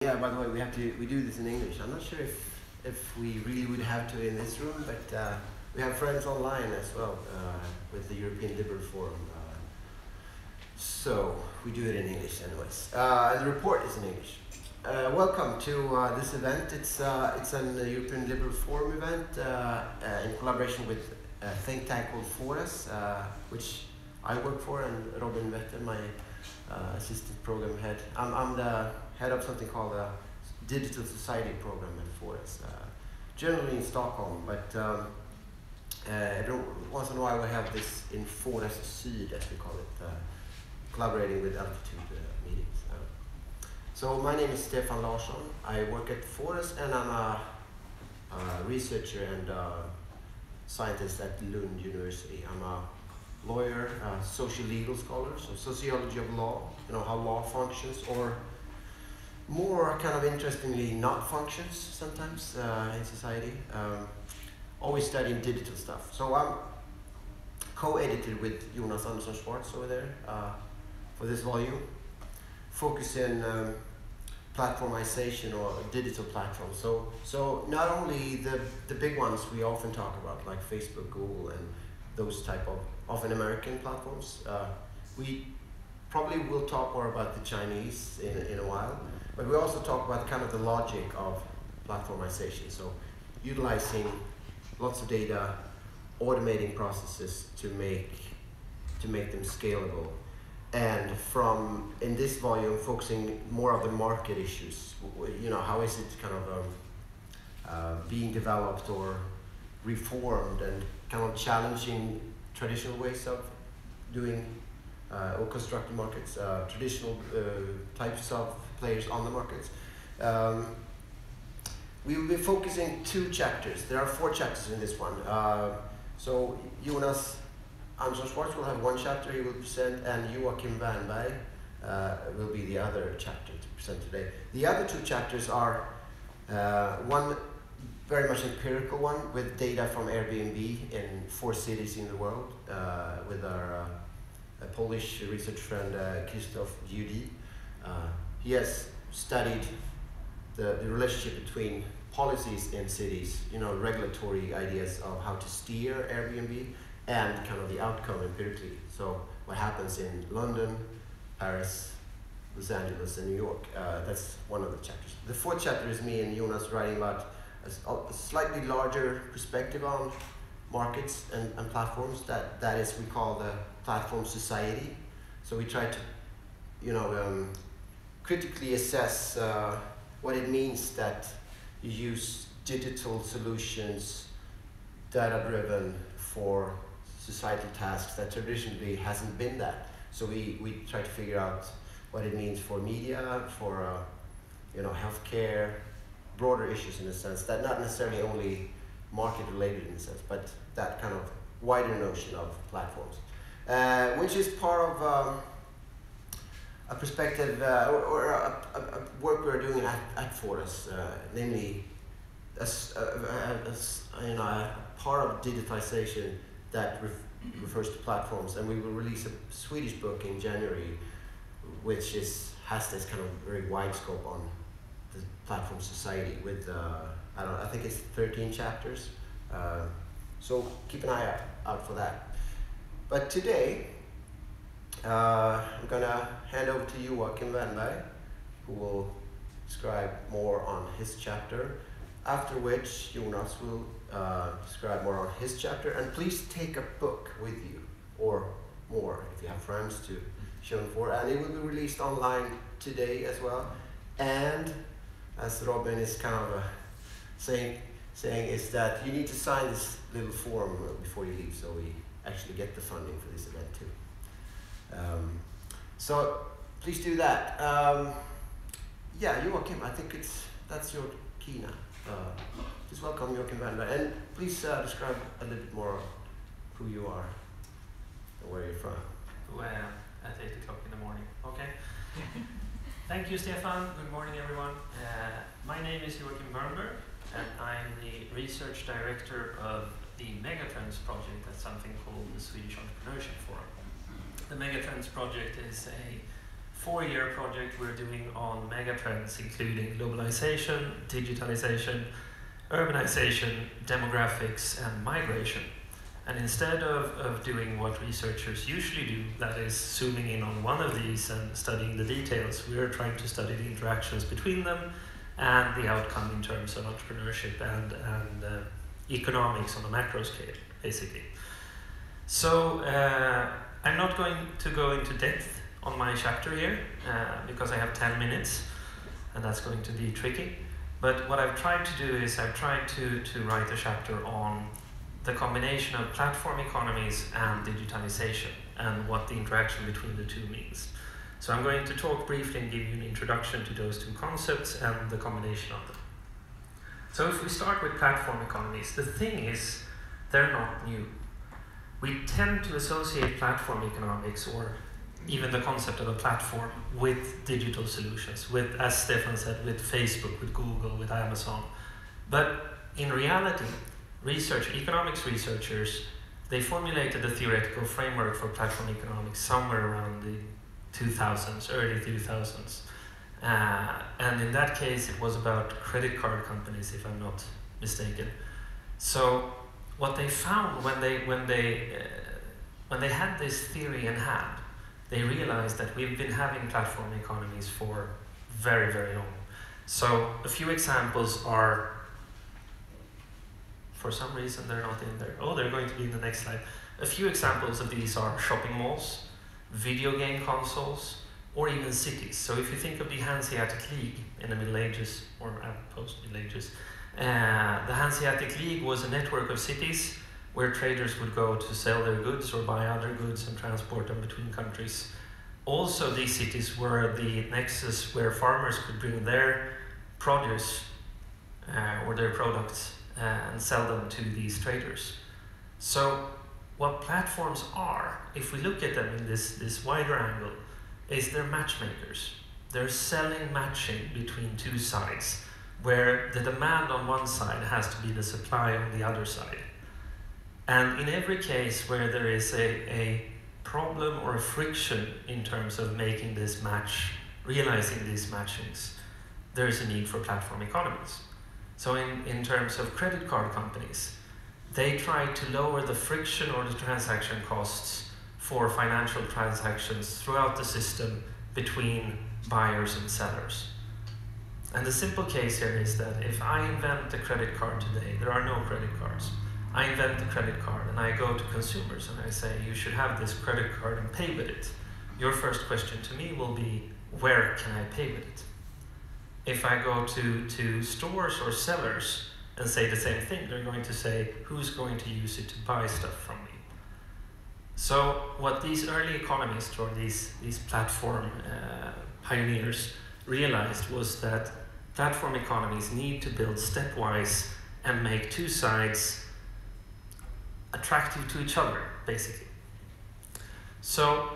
Yeah, by the way, we do this in English. I'm not sure if we really would have to in this room, but we have friends online as well with the European Liberal Forum. So we do it in English anyways. And the report is in English. Welcome to this event. It's an European Liberal Forum event in collaboration with a think tank called Forus, which I work for, and Robin Vetter, my assistant program head. I'm the head of something called the Digital Society program at Forus, generally in Stockholm, but every once in a while we have this in Forus Syd, as we call it, collaborating with altitude meetings. So my name is Stefan Larsson. I work at Forus, and I'm a researcher and scientist at Lund University. I'm a lawyer, social legal scholar, so sociology of law, how law functions, or more kind of interestingly, not functions sometimes in society. Always studying digital stuff. So I'm co-edited with Jonas Andersson Schwartz over there for this volume, focusing platformization or digital platforms. So not only the big ones we often talk about, like Facebook, Google, and those type of often American platforms. We probably will talk more about the Chinese in a while, but we also talk about kind of the logic of platformization. So utilizing lots of data, automating processes to make them scalable. And from, in this volume, focusing more of the market issues. How is it kind of being developed or reformed, and kind of challenging traditional ways of doing or constructing markets, traditional types of players on the markets. We will be focusing 2 chapters. There are 4 chapters in this one. So Jonas Andersson Schwartz will have 1 chapter he will present, and Joachim Wernberg will be the other chapter to present today. The other 2 chapters are one very much empirical one with data from Airbnb in 4 cities in the world with our Polish research friend Krzysztof Judy. He has studied the relationship between policies in cities, regulatory ideas of how to steer Airbnb, and kind of the outcome empirically. So what happens in London, Paris, Los Angeles, and New York. That's one of the chapters. The 4th chapter is me and Jonas writing about a slightly larger perspective on markets and platforms. That is, we call the platform society. So we try to, critically assess what it means that you use digital solutions, data-driven, for societal tasks that traditionally hasn't been that. So we try to figure out what it means for media, for healthcare, broader issues in a sense, that not necessarily only market related in a sense, but that kind of wider notion of platforms, which is part of a perspective or a work we're doing at Forus, namely a part of digitization that refers to platforms. And we will release a Swedish book in January, which has this kind of very wide scope on the platform society with, I think it's 13 chapters. So keep an eye out for that. But today, I'm gonna hand over to you, Joachim Wernberg, who will describe more on his chapter, after which Jonas will describe more on his chapter. And please take a book with you, or more, if you have friends to show them for. And it will be released online today as well. And as Robin is kind of saying is that you need to sign this little form before you leave, so we actually get the funding for this event too. So please do that. Yeah, Joachim, I think that's your key now. Please welcome Joachim Wernberg, and please describe a little bit more who you are and where you're from. Who I am at 8 o'clock in the morning. Okay. Thank you, Stefan. Good morning, everyone. My name is Joachim Wernberg, and I'm the research director of the Megatrends project at something called the Swedish Entrepreneurship Forum. The Megatrends project is a 4-year project we're doing on megatrends, including globalization, digitalization, urbanization, demographics, and migration. And instead of doing what researchers usually do, that is zooming in on one of these and studying the details, we are trying to study the interactions between them and the outcome in terms of entrepreneurship and economics on a macro scale, basically. So I'm not going to go into depth on my chapter here because I have 10 minutes and that's going to be tricky. But what I've tried to do is I've tried to write a chapter on the combination of platform economies and digitalization and what the interaction between the two means. So I'm going to talk briefly and give you an introduction to those two concepts and the combination of them. So if we start with platform economies, the thing is, they're not new. We tend to associate platform economics, or even the concept of a platform, with digital solutions, with, as Stefan said, with Facebook, with Google, with Amazon. But in reality, economics researchers, they formulated a theoretical framework for platform economics somewhere around the 2000s, early 2000s. And in that case, it was about credit card companies, if I'm not mistaken. So what they found when they had this theory in hand, they realized that we've been having platform economies for very, very long. So a few examples are, for some reason they're not in there. Oh, they're going to be in the next slide. A few examples of these are shopping malls, video game consoles, or even cities. So if you think of the Hanseatic League in the Middle Ages, or post-Middle Ages, the Hanseatic League was a network of cities where traders would go to sell their goods or buy other goods and transport them between countries. Also, these cities were the nexus where farmers could bring their produce or their products and sell them to these traders. So what platforms are, if we look at them in this wider angle, is they're matchmakers. They're selling matching between two sides, where the demand on one side has to be the supply on the other side. And in every case where there is a problem or a friction in terms of making this match, realizing these matchings, there is a need for platform economies. So in terms of credit card companies, they try to lower the friction or the transaction costs for financial transactions throughout the system between buyers and sellers. And the simple case here is that if I invent a credit card today, there are no credit cards. I invent a credit card and I go to consumers and I say, you should have this credit card and pay with it. Your first question to me will be, where can I pay with it? If I go to stores or sellers and say the same thing, they're going to say, who's going to use it to buy stuff from me? So what these early economists, or these platform pioneers, realized was that platform economies need to build stepwise and make two sides attractive to each other, basically. So,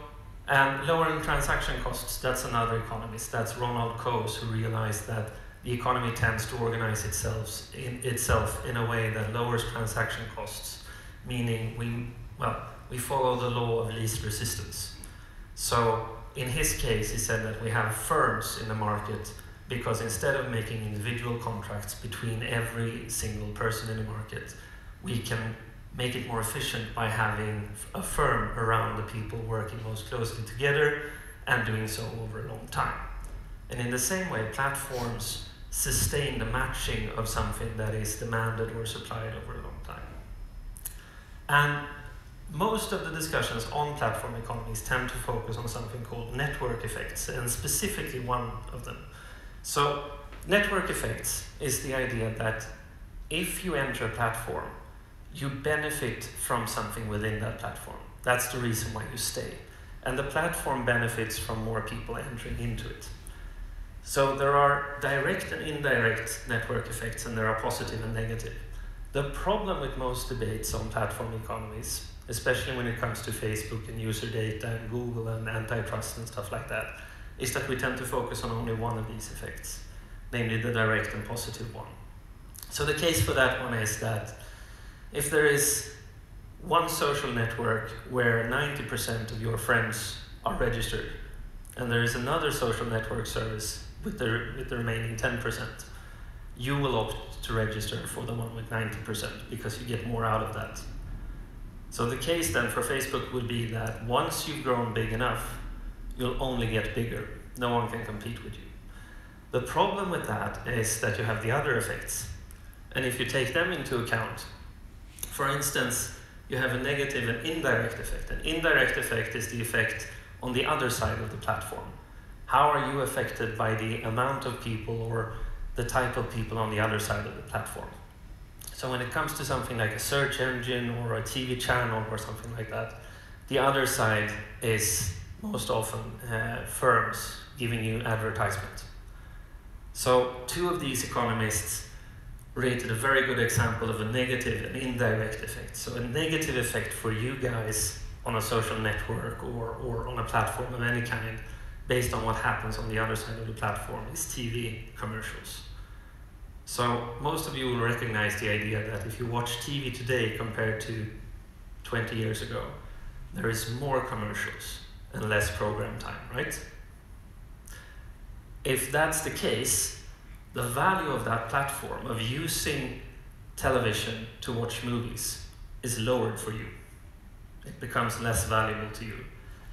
lowering transaction costs, that's another economist. That's Ronald Coase, who realized that the economy tends to organize itself in a way that lowers transaction costs, meaning we follow the law of least resistance. So in his case, he said that we have firms in the market because instead of making individual contracts between every single person in the market, we can make it more efficient by having a firm around the people working most closely together and doing so over a long time. And in the same way, platforms sustain the matching of something that is demanded or supplied over a long time. And most of the discussions on platform economies tend to focus on something called network effects, and specifically one of them. So network effects is the idea that if you enter a platform, you benefit from something within that platform. That's the reason why you stay. And the platform benefits from more people entering into it. So there are direct and indirect network effects, and there are positive and negative. The problem with most debates on platform economies, especially when it comes to Facebook and user data and Google and antitrust and stuff like that, is that we tend to focus on only one of these effects, namely the direct and positive one. So the case for that one is that if there is one social network where 90% of your friends are registered, and there is another social network service with the remaining 10%, you will opt to register for the one with 90% because you get more out of that. So the case then for Facebook would be that once you've grown big enough, you'll only get bigger. No one can compete with you. The problem with that is that you have the other effects. And if you take them into account, for instance, you have a negative and indirect effect. An indirect effect is the effect on the other side of the platform. How are you affected by the amount of people or the type of people on the other side of the platform? So when it comes to something like a search engine or a TV channel or something like that, the other side is most often firms giving you advertisement. So two of these economists rated a very good example of a negative and indirect effect. So a negative effect for you guys on a social network or on a platform of any kind, based on what happens on the other side of the platform, is TV commercials. So most of you will recognize the idea that if you watch TV today compared to 20 years ago, there is more commercials and less program time, right? If that's the case, the value of that platform, of using television to watch movies, is lowered for you. It becomes less valuable to you.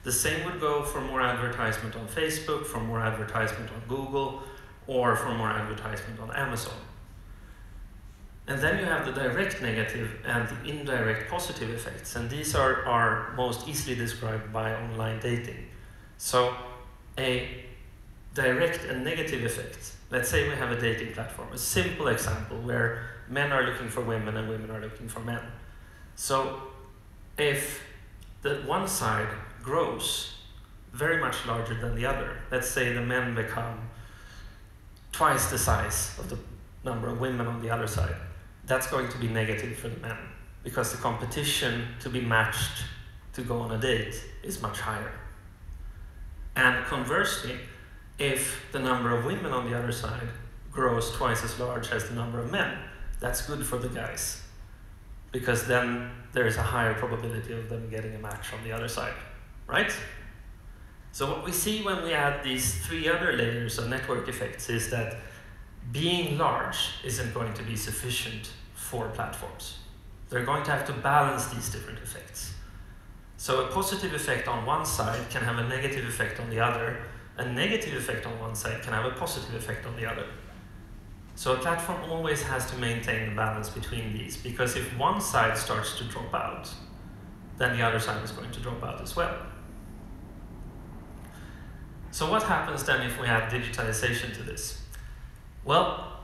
The same would go for more advertisement on Facebook, for more advertisement on Google, or for more advertisement on Amazon. And then you have the direct negative and the indirect positive effects, and these are most easily described by online dating. So a direct and negative effect. Let's say we have a dating platform, a simple example where men are looking for women and women are looking for men. So if the one side grows very much larger than the other, let's say the men become twice the size of the number of women on the other side, that's going to be negative for the men because the competition to be matched to go on a date is much higher. And conversely, if the number of women on the other side grows twice as large as the number of men, that's good for the guys, because then there is a higher probability of them getting a match on the other side, right? So what we see when we add these three other layers of network effects is that being large isn't going to be sufficient for platforms. They're going to have to balance these different effects. So a positive effect on one side can have a negative effect on the other. A negative effect on one side can have a positive effect on the other. So a platform always has to maintain the balance between these, because if one side starts to drop out, then the other side is going to drop out as well. So what happens then if we add digitalization to this? Well,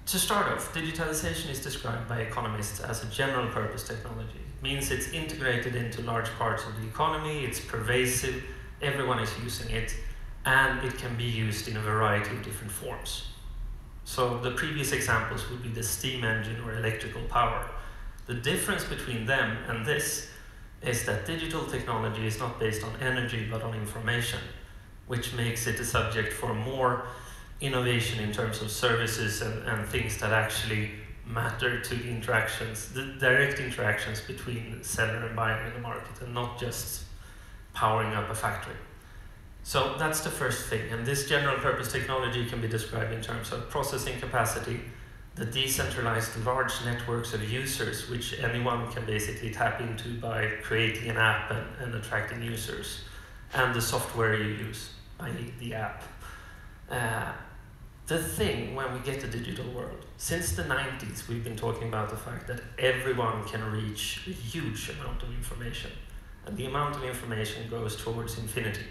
to start off, digitalization is described by economists as a general purpose technology. It means it's integrated into large parts of the economy, it's pervasive, everyone is using it, and it can be used in a variety of different forms. So the previous examples would be the steam engine or electrical power. The difference between them and this is that digital technology is not based on energy but on information, which makes it a subject for more innovation in terms of services and things that actually matter to the interactions, the direct interactions between seller and buyer in the market, and not just powering up a factory. So that's the first thing, and this general purpose technology can be described in terms of processing capacity, the decentralized large networks of users which anyone can basically tap into by creating an app and attracting users, and the software you use, i.e. the app. The thing when we get to digital world, since the 90s we've been talking about the fact that everyone can reach a huge amount of information, and the amount of information goes towards infinity.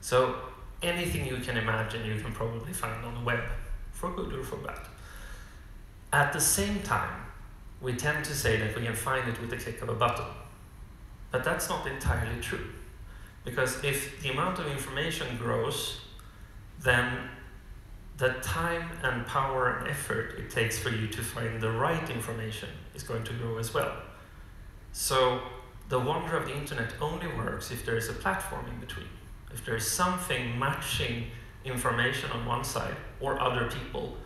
So anything you can imagine you can probably find on the web, for good or for bad. At the same time, we tend to say that we can find it with the click of a button. But that's not entirely true. Because if the amount of information grows, then the time and power and effort it takes for you to find the right information is going to grow as well. So the wonder of the internet only works if there is a platform in between. If there is something matching information on one side or other people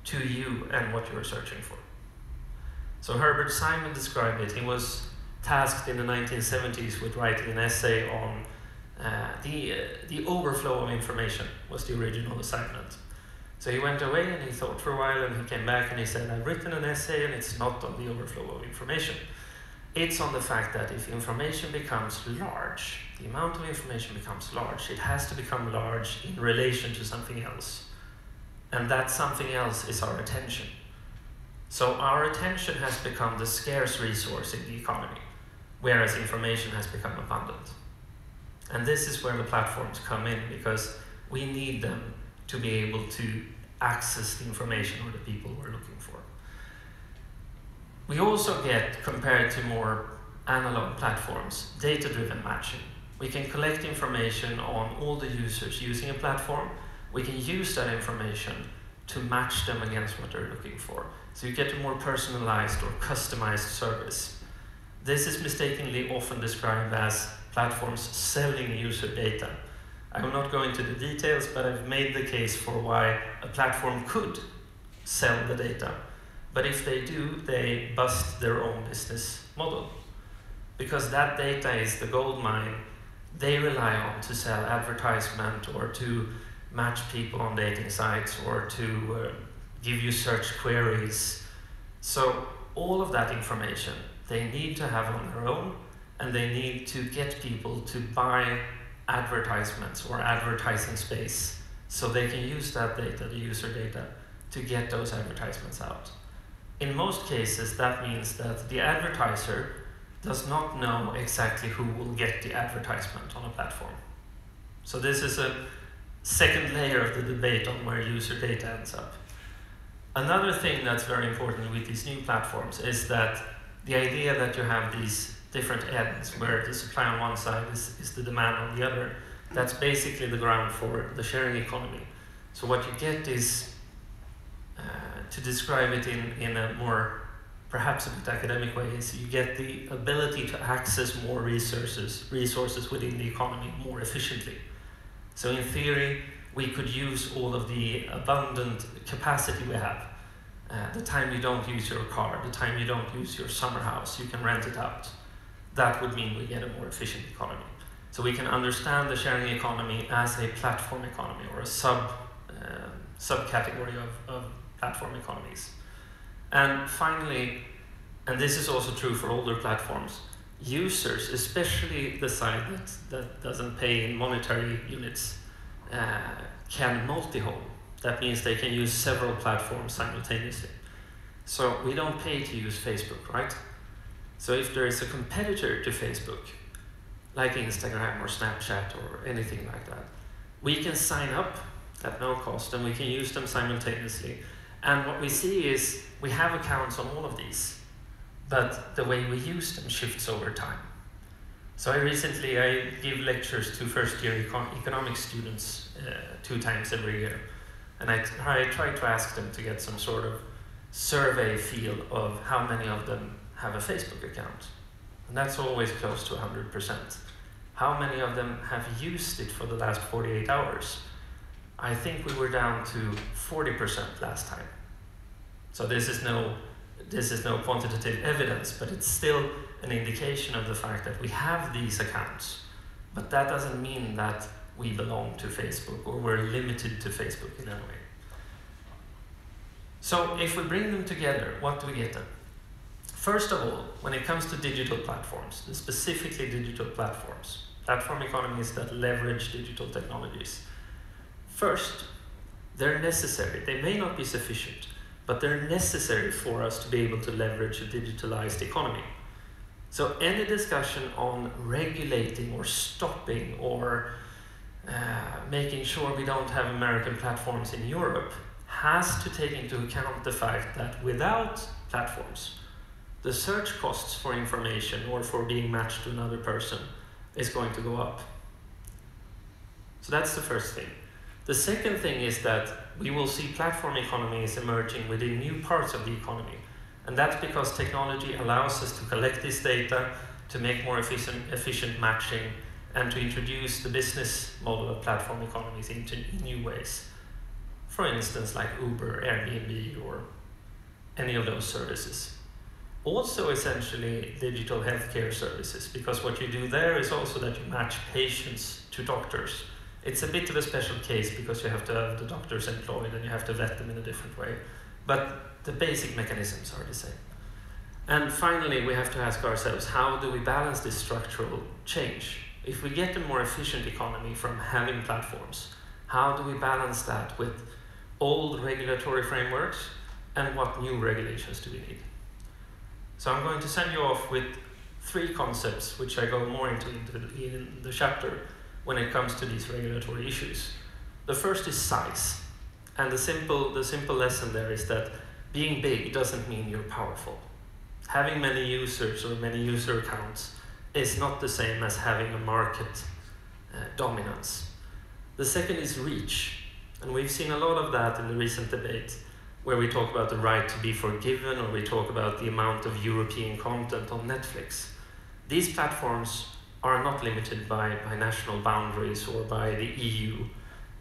to you and what you're searching for. So Herbert Simon described it. He was tasked in the 1970s with writing an essay on the overflow of information was the original assignment. So he went away and he thought for a while, and he came back and he said, I've written an essay and it's not on the overflow of information. It's on the fact that if information becomes large, the amount of information becomes large, it has to become large in relation to something else. And that something else is our attention. So our attention has become the scarce resource in the economy, whereas information has become abundant. And this is where the platforms come in, because we need them to be able to access the information or the people we're looking for. We also get, compared to more analog platforms, data-driven matching. We can collect information on all the users using a platform. We can use that information to match them against what they're looking for. So you get a more personalized or customized service. This is mistakenly often described as platforms selling user data. I will not go into the details, but I've made the case for why a platform could sell the data. But if they do, they bust their own business model. Because that data is the gold mine they rely on to sell advertisement, or to match people on dating sites, or to give you search queries. So all of that information they need to have on their own, and they need to get people to buy advertisements or advertising space so they can use that data, the user data, to get those advertisements out. In most cases, that means that the advertiser does not know exactly who will get the advertisement on a platform. So this is a second layer of the debate on where user data ends up. Another thing that's very important with these new platforms is that the idea that you have these different ends, where the supply on one side is the demand on the other, that's basically the ground for the sharing economy. So what you get is, to describe it in a more, perhaps a bit academic way, is you get the ability to access more resources within the economy more efficiently. So in theory, we could use all of the abundant capacity we have. The time you don't use your car, the time you don't use your summer house, you can rent it out. That would mean we get a more efficient economy. So we can understand the sharing economy as a platform economy, or a subcategory of platform economies. And finally, and this is also true for older platforms, users, especially the side that doesn't pay in monetary units, can multi-home. That means they can use several platforms simultaneously. So we don't pay to use Facebook, right? So if there is a competitor to Facebook, like Instagram or Snapchat or anything like that, we can sign up at no cost and we can use them simultaneously. And what we see is we have accounts on all of these, but the way we use them shifts over time. So I give lectures to first-year economics students 2 times every year. And I try to ask them to get some sort of survey feel of how many of them have a Facebook account. And that's always close to 100%. How many of them have used it for the last 48 hours? I think we were down to 40% last time. So this is no quantitative evidence, but it's still an indication of the fact that we have these accounts. But that doesn't mean that we belong to Facebook or we're limited to Facebook in any way. So if we bring them together, what do we get then? First of all, when it comes to digital platforms, specifically digital platforms, platform economies that leverage digital technologies, first, they're necessary. They may not be sufficient, but they're necessary for us to be able to leverage a digitalized economy. So any discussion on regulating or stopping or making sure we don't have American platforms in Europe has to take into account the fact that without platforms, the search costs for information or for being matched to another person is going to go up. So that's the first thing. The second thing is that we will see platform economies emerging within new parts of the economy. And that's because technology allows us to collect this data, to make more efficient matching, and to introduce the business model of platform economies into new ways. For instance, like Uber, Airbnb, or any of those services. Also essentially digital healthcare services, because what you do there is also that you match patients to doctors. It's a bit of a special case because you have to have the doctors employed and you have to vet them in a different way. But the basic mechanisms are the same. And finally, we have to ask ourselves, how do we balance this structural change? If we get a more efficient economy from having platforms, how do we balance that with old regulatory frameworks and what new regulations do we need? So I'm going to send you off with 3 concepts, which I go more into in the chapter when it comes to these regulatory issues. The first is size. And the simple lesson there is that being big doesn't mean you're powerful. Having many users or many user accounts is not the same as having a market dominance. The second is reach. And we've seen a lot of that in the recent debate, where we talk about the right to be forgiven, or we talk about the amount of European content on Netflix. These platforms are not limited by national boundaries or by the EU.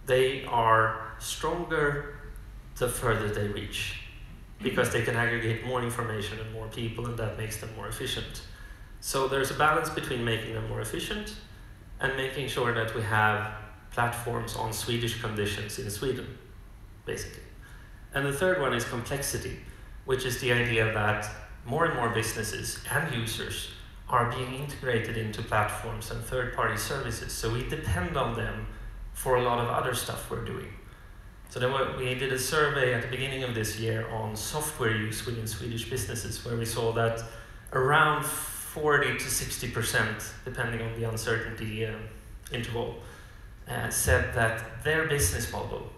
They are stronger the further they reach, because they can aggregate more information and more people, and that makes them more efficient. So there's a balance between making them more efficient and making sure that we have platforms on Swedish conditions in Sweden, basically. And the third one is complexity, which is the idea that more and more businesses and users are being integrated into platforms and third-party services, so we depend on them for a lot of other stuff we're doing. So then we did a survey at the beginning of this year on software use within Swedish businesses, where we saw that around 40 to 60%, depending on the uncertainty interval, said that their business model,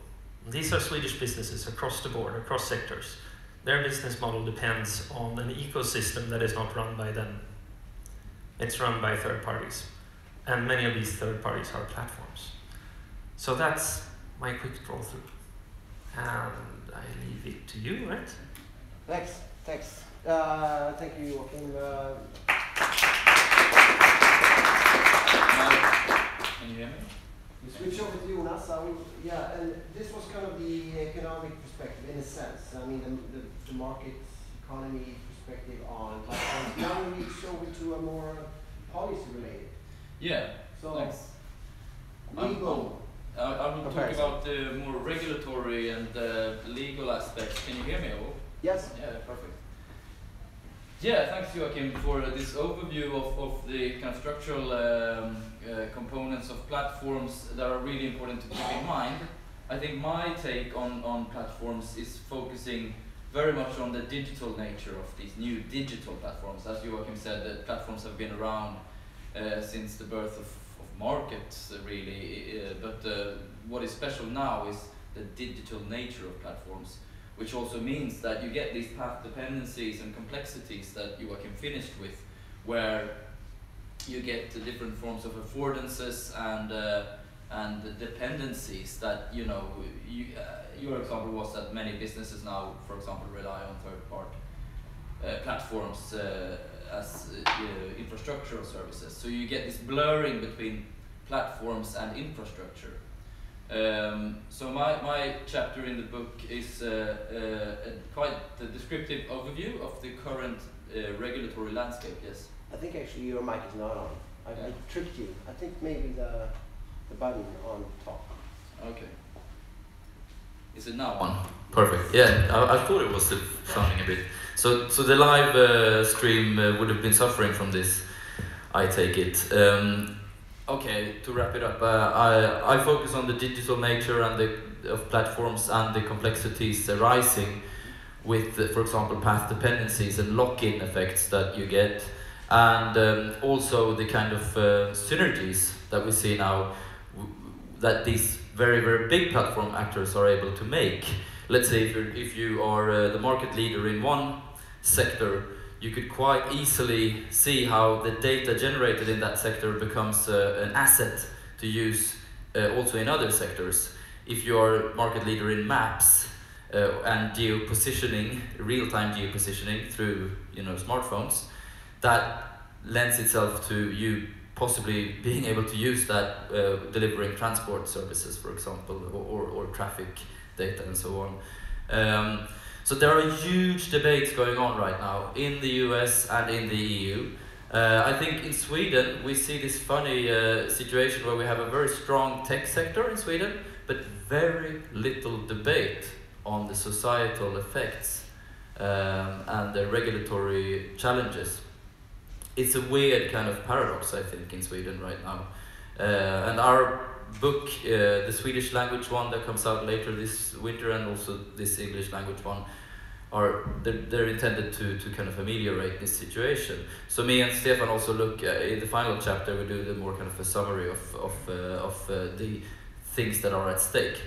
these are Swedish businesses across the board, across sectors, their business model depends on an ecosystem that is not run by them. It's run by third parties. And many of these third parties are platforms. So that's my quick draw through. And I leave it to you, right? Thanks. Thank you, Joachim. Can you hear me? We switch over to Jonas. And this was kind of the economic perspective in a sense. I mean, the market economy perspective on platforms. Now we switch over to a more policy-related. Yeah, so thanks. Legal. I will talk about the more regulatory and legal aspects. Can you hear me, Ovo? Yes. Yeah, perfect. Yeah, thanks Joachim for this overview of the kind of structural components of platforms that are really important to keep in mind. I think my take on platforms is focusing very much on the digital nature of these new digital platforms. As Joachim said, the platforms have been around since the birth of markets, really, but what is special now is the digital nature of platforms, which also means that you get these path dependencies and complexities that Joachim finished with, where you get the different forms of affordances and the dependencies that, you know, your example was that many businesses now, for example, rely on third-party platforms as infrastructural services. So you get this blurring between platforms and infrastructure. So my chapter in the book is quite a descriptive overview of the current regulatory landscape. Yes. I think actually your mic is not on. I tricked you. I think maybe the button on top. Okay. Is it now on? Perfect. Yeah, I thought it was sounding a bit. So the live stream would have been suffering from this, I take it. Okay, to wrap it up, I focus on the digital nature and of platforms and the complexities arising with, for example, path dependencies and lock-in effects that you get, and also the kind of synergies that we see now that these very, very big platform actors are able to make. Let's say if you are the market leader in one sector, you could quite easily see how the data generated in that sector becomes an asset to use also in other sectors. If you are market leader in maps and geopositioning, real-time geopositioning through smartphones, that lends itself to you possibly being able to use that delivering transport services, for example, or traffic data and so on. So there are huge debates going on right now in the US and in the EU. I think in Sweden we see this funny situation where we have a very strong tech sector in Sweden, but very little debate on the societal effects and the regulatory challenges. It's a weird kind of paradox, I think, in Sweden right now. And our book, the Swedish language one that comes out later this winter, and also this English language one, they're intended to kind of ameliorate this situation. So me and Stefan also look in the final chapter. We do the more kind of a summary of the things that are at stake.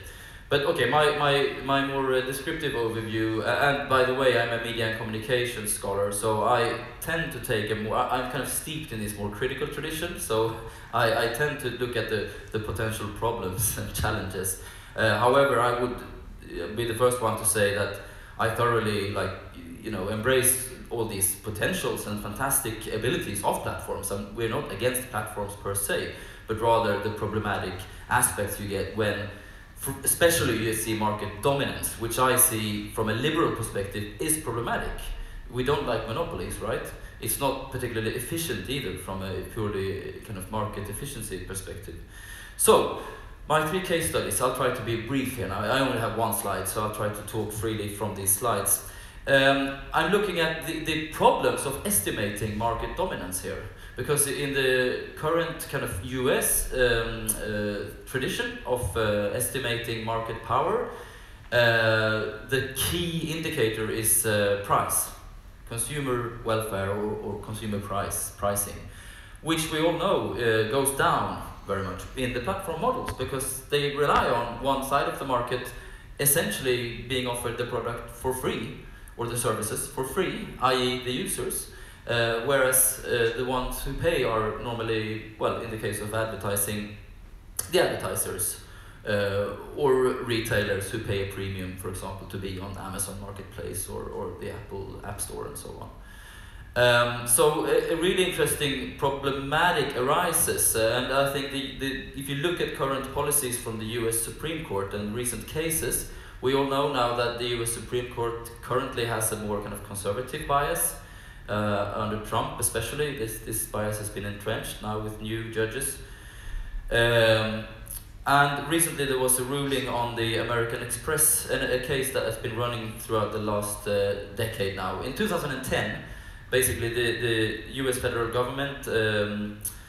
But okay, my more descriptive overview, and by the way, I'm a media and communication scholar, so I tend to take I'm kind of steeped in this more critical tradition, so I tend to look at the potential problems and challenges. However, I would be the first one to say that I thoroughly embrace all these potentials and fantastic abilities of platforms, and we're not against platforms per se, but rather the problematic aspects you get when especially you see market dominance, which I see from a liberal perspective is problematic. We don't like monopolies, right? It's not particularly efficient either from a purely kind of market efficiency perspective. So, my 3 case studies, I'll try to be brief here now. I only have 1 slide, so I'll try to talk freely from these slides. I'm looking at the problems of estimating market dominance here. Because in the current kind of US tradition of estimating market power, the key indicator is price, consumer welfare or consumer pricing, which we all know goes down very much in the platform models because they rely on one side of the market essentially being offered the product for free or the services for free, i.e. the users. Whereas the ones who pay are normally, well, in the case of advertising, the advertisers or retailers who pay a premium, for example, to be on Amazon Marketplace or the Apple App Store and so on. So a really interesting problematic arises, and I think if you look at current policies from the US Supreme Court and recent cases, we all know now that the US Supreme Court currently has a more kind of conservative bias. Under Trump especially, this bias has been entrenched now with new judges. And recently there was a ruling on the American Express, a case that has been running throughout the last decade now. In 2010, basically the US federal government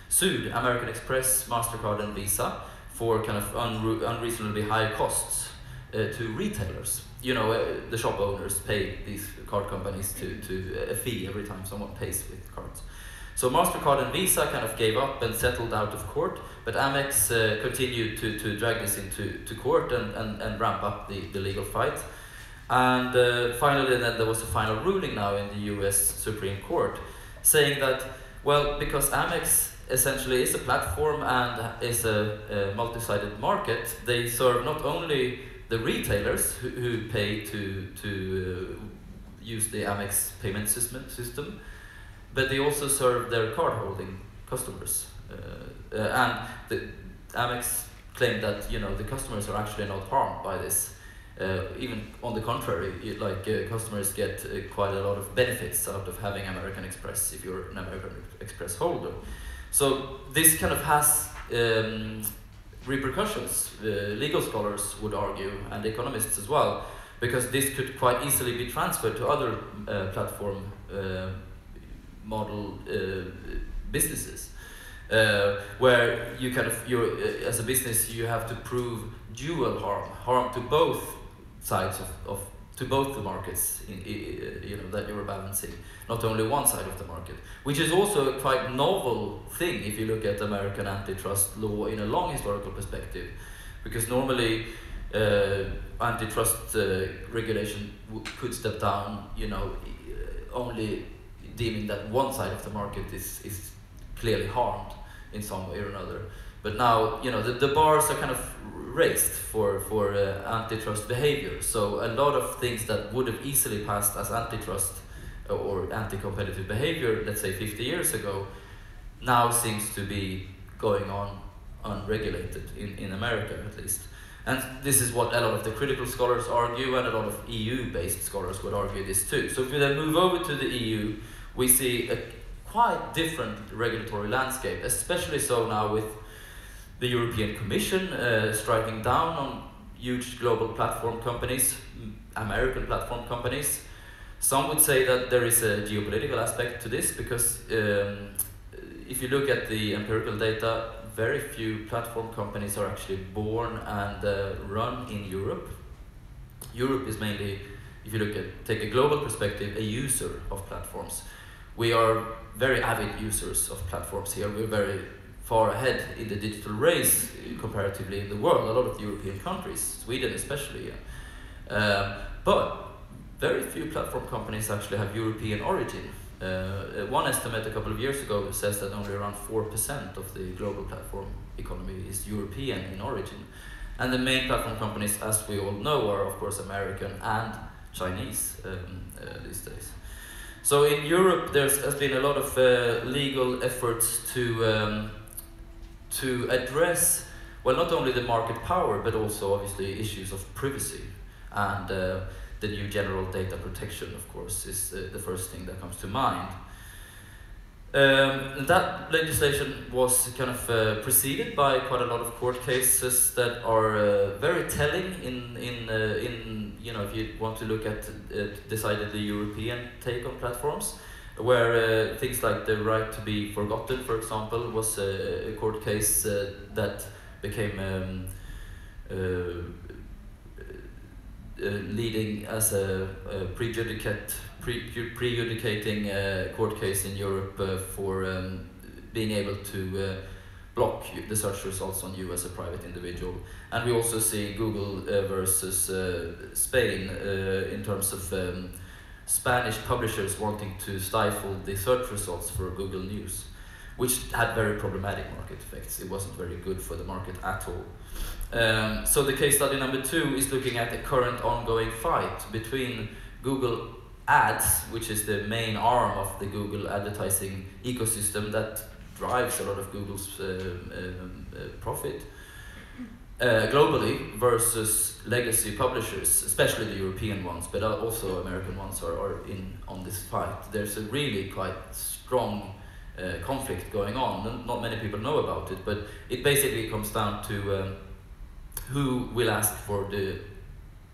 sued American Express, MasterCard and Visa for kind of unreasonably high costs to retailers. You know, the shop owners pay these card companies to a fee every time someone pays with cards. So MasterCard and Visa kind of gave up and settled out of court, but Amex continued to drag this into court and ramp up the legal fight. And finally then there was a final ruling now in the US Supreme Court saying that, well, because Amex essentially is a platform and is a multi-sided market, they serve not only the retailers who pay to use the Amex payment system, but they also serve their card-holding customers. And the Amex claimed that the customers are actually not harmed by this. Even on the contrary, customers get quite a lot of benefits out of having American Express if you're an American Express holder. So this kind of has repercussions, legal scholars would argue, and economists as well, because this could quite easily be transferred to other platform model businesses, where you're as a business you have to prove dual harm to both sides to both the markets that you're balancing, not only one side of the market, which is also a quite novel thing if you look at American antitrust law in a long historical perspective, because normally antitrust regulation could step down, only deeming that one side of the market is clearly harmed in some way or another. But now, the bars are kind of raised for antitrust behavior. So a lot of things that would have easily passed as antitrust or anti-competitive behavior, let's say 50 years ago, now seems to be going on unregulated in America at least. And this is what a lot of the critical scholars argue, and a lot of EU-based scholars would argue this too. So if we then move over to the EU, we see a quite different regulatory landscape, especially so now with the European Commission striking down on huge global platform companies, American platform companies. Some would say that there is a geopolitical aspect to this, because if you look at the empirical data, very few platform companies are actually born and run in Europe. Europe is mainly, if you take a global perspective, a user of platforms. We are very avid users of platforms here. We're very far ahead in the digital race comparatively in the world, a lot of the European countries, Sweden especially. But very few platform companies actually have European origin. One estimate a couple of years ago says that only around 4% of the global platform economy is European in origin. And the main platform companies, as we all know, are of course American and Chinese these days. So in Europe there has been a lot of legal efforts to address, well, not only the market power, but also obviously issues of privacy. And the new general data protection, of course, is the first thing that comes to mind. That legislation was kind of preceded by quite a lot of court cases that are very telling in you know, if you want to look at decidedly European take on platforms, where things like the right to be forgotten, for example, was a court case that became leading as a prejudicating court case in Europe for being able to block the search results on you as a private individual. And we also see Google versus Spain in terms of Spanish publishers wanting to stifle the search results for Google News, which had very problematic market effects. It wasn't very good for the market at all. So the case study number 2 is looking at the current ongoing fight between Google Ads, which is the main arm of the Google advertising ecosystem that drives a lot of Google's profit, globally, versus legacy publishers, especially the European ones, but also American ones are in on this fight. There's a really quite strong conflict going on. Not many people know about it, but it basically comes down to who will ask for the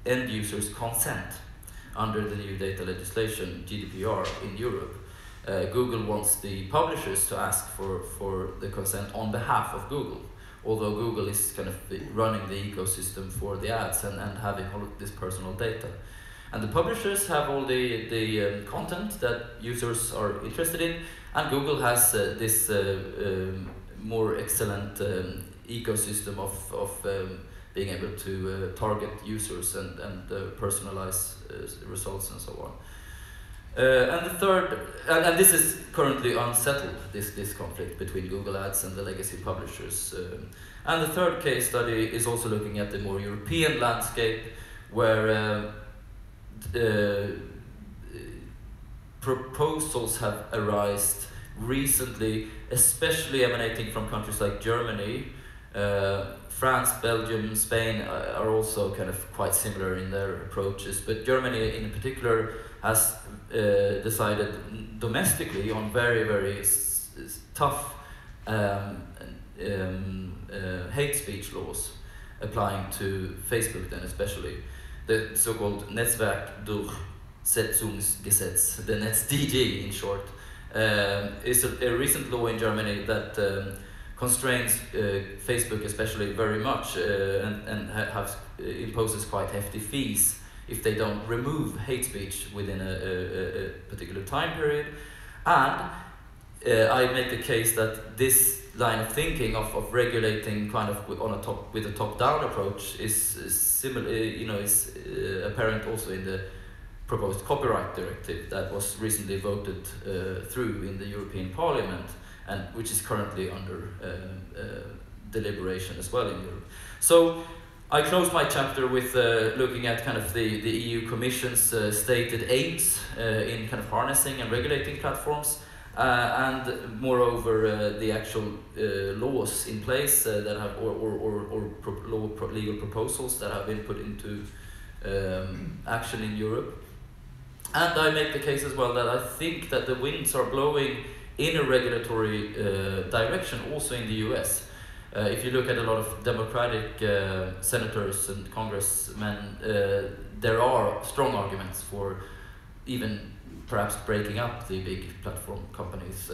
end user's consent under the new data legislation, GDPR, in Europe. Google wants the publishers to ask for the consent on behalf of Google, although Google is kind of running the ecosystem for the ads and having all of this personal data. And the publishers have all the content that users are interested in, and Google has this more excellent ecosystem of being able to target users and personalize results and so on. And the third, and this is currently unsettled, this conflict between Google Ads and the legacy publishers. And the third case study is also looking at the more European landscape, where proposals have arisen recently, especially emanating from countries like Germany. France, Belgium, Spain are also kind of quite similar in their approaches, but Germany in particular has decided domestically on very, very tough hate speech laws applying to Facebook then especially. The so-called Netzwerkdurchsetzungsgesetz, the NetzDG in short, is a recent law in Germany that constrains Facebook especially very much and imposes quite hefty fees if they don't remove hate speech within a particular time period. And I make the case that this line of thinking of regulating kind of with a top-down approach is similar, is apparent also in the proposed copyright directive that was recently voted through in the European Parliament, and which is currently under deliberation as well in Europe. So I close my chapter with looking at kind of the EU Commission's stated aims in kind of harnessing and regulating platforms, And moreover, the actual laws in place that have, legal proposals that have been put into action in Europe. And I make the case as well that I think that the winds are blowing in a regulatory direction also in the US. If you look at a lot of Democratic senators and congressmen, there are strong arguments for even perhaps breaking up the big platform companies,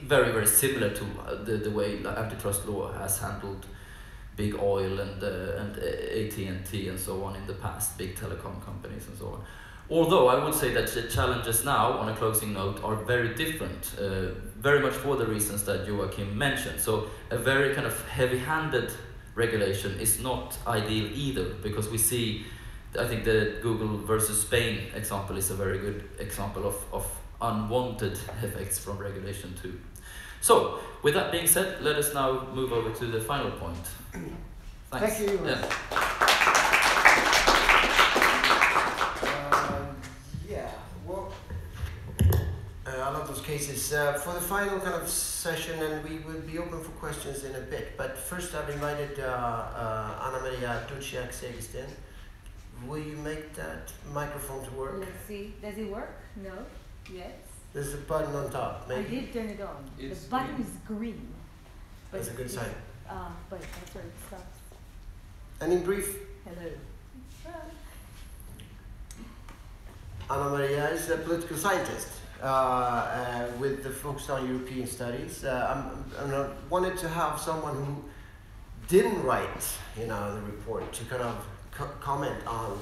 very, very similar to the way antitrust law has handled big oil and AT&T and so on in the past, big telecom companies and so on. Although I would say that the challenges now, on a closing note, are very different, very much for the reasons that Joachim mentioned. So a very kind of heavy-handed regulation is not ideal either, because we see, I think the Google versus Spain example is a very good example of unwanted effects from regulation too. So, with that being said, let us now move over to the final point. Thanks. Thank you. Yeah. I love those cases. For the final kind of session, and we will be open for questions in a bit, but first I've invited Anna Maria Duciak-Segersten. Will you make that microphone to work? Let's see. Does it work? No? Yes? There's a button on top, maybe. I did turn it on. It's the button green. is green. But That's a good sign. but that's where it stops. And in brief, Hello. Anna Maria is a political scientist with the focus on European studies. I wanted to have someone who didn't write, the report to kind of comment on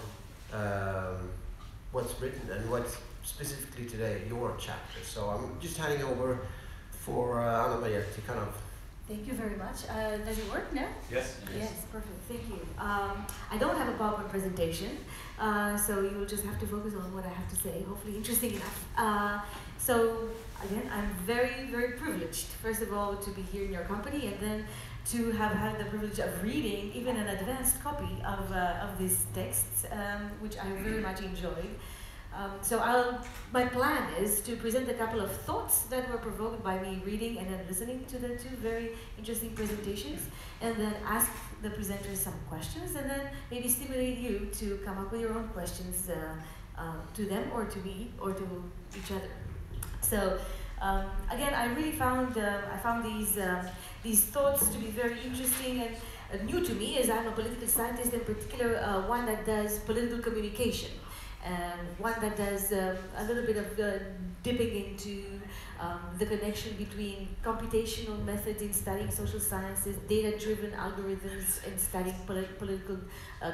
what's written and what's specifically today your chapter. So I'm just handing over for Anna Maria to kind of. Thank you very much. Does it work now? Yes. Yes, perfect. Thank you. I don't have a PowerPoint presentation, so you will just have to focus on what I have to say. Hopefully interesting enough. So again, I'm very, very privileged, first of all, to be here in your company, and then to have had the privilege of reading even an advanced copy of these texts, which I very much enjoyed. My plan is to present a couple of thoughts that were provoked by me reading and then listening to the two very interesting presentations, and then ask the presenters some questions, and then maybe stimulate you to come up with your own questions to them or to me or to each other. So again, I really found these thoughts to be very interesting and new to me, as I'm a political scientist, in particular one that does political communication. One that does a little bit of dipping into the connection between computational methods in studying social sciences, data-driven algorithms in studying political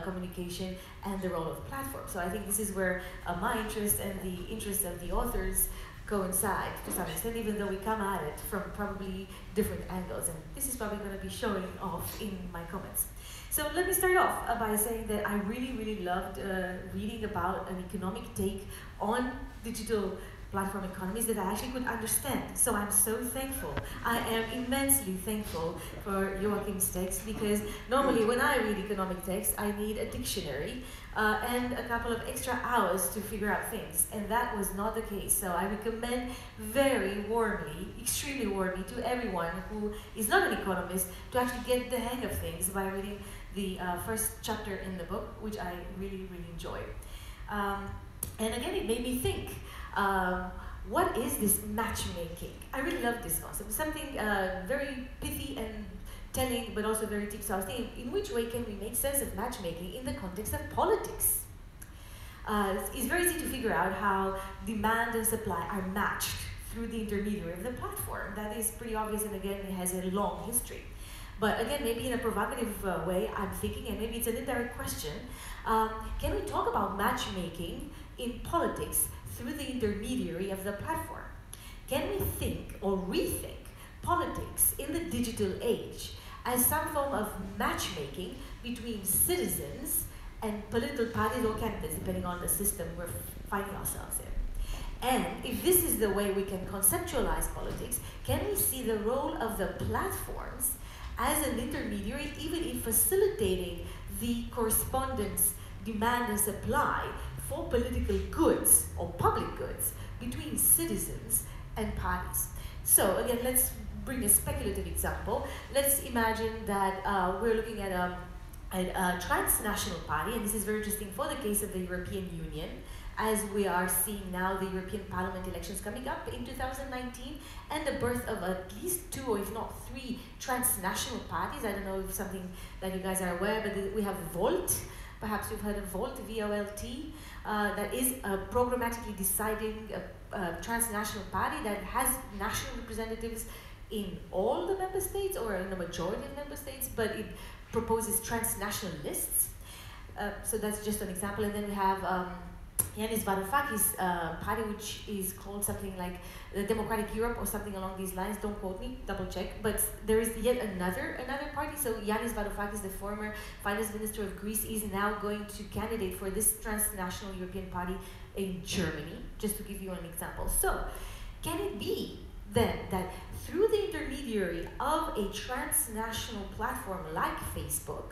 communication, and the role of platforms. So I think this is where my interest and the interest of the authors coincide to some extent, even though we come at it from probably different angles. And this is probably going to be showing off in my comments. So let me start off by saying that I really, really loved reading about an economic take on digital platform economies that I actually could understand. So I'm so thankful. I am immensely thankful for Joachim's text, because normally when I read economic text, I need a dictionary and a couple of extra hours to figure out things. And that was not the case. So I recommend very warmly, extremely warmly, to everyone who is not an economist to actually get the hang of things by reading the first chapter in the book, which I really, really enjoyed. And again, it made me think, what is this matchmaking? I really love this concept. Something very pithy and telling, but also very deep. So I was thinking, in which way can we make sense of matchmaking in the context of politics? It's very easy to figure out how demand and supply are matched through the intermediary of the platform. That is pretty obvious, and again, it has a long history. But again, maybe in a provocative way, I'm thinking, and maybe it's an indirect question, can we talk about matchmaking in politics through the intermediary of the platform? Can we think or rethink politics in the digital age as some form of matchmaking between citizens and political parties or candidates, depending on the system we're finding ourselves in? And if this is the way we can conceptualize politics, can we see the role of the platforms as an intermediary, even in facilitating the correspondence, demand and supply for political goods or public goods between citizens and parties. So again, let's bring a speculative example. Let's imagine that we're looking at a transnational party, and this is very interesting for the case of the European Union, as we are seeing now the European Parliament elections coming up in 2019, and the birth of at least 2 or if not 3 transnational parties. I don't know if something that you guys are aware, but we have Volt. Perhaps you've heard of Volt, V-O-L-T. That is a programmatically deciding transnational party that has national representatives in all the member states, or in the majority of member states, but it proposes transnational lists. So that's just an example. And then we have Yanis Varoufakis' party, which is called something like the Democratic Europe or something along these lines. Don't quote me, double check. But there is yet another party. So Yanis Varoufakis, the former finance minister of Greece, is now going to candidate for this transnational European party in Germany, just to give you an example. So can it be then that through the intermediary of a transnational platform like Facebook,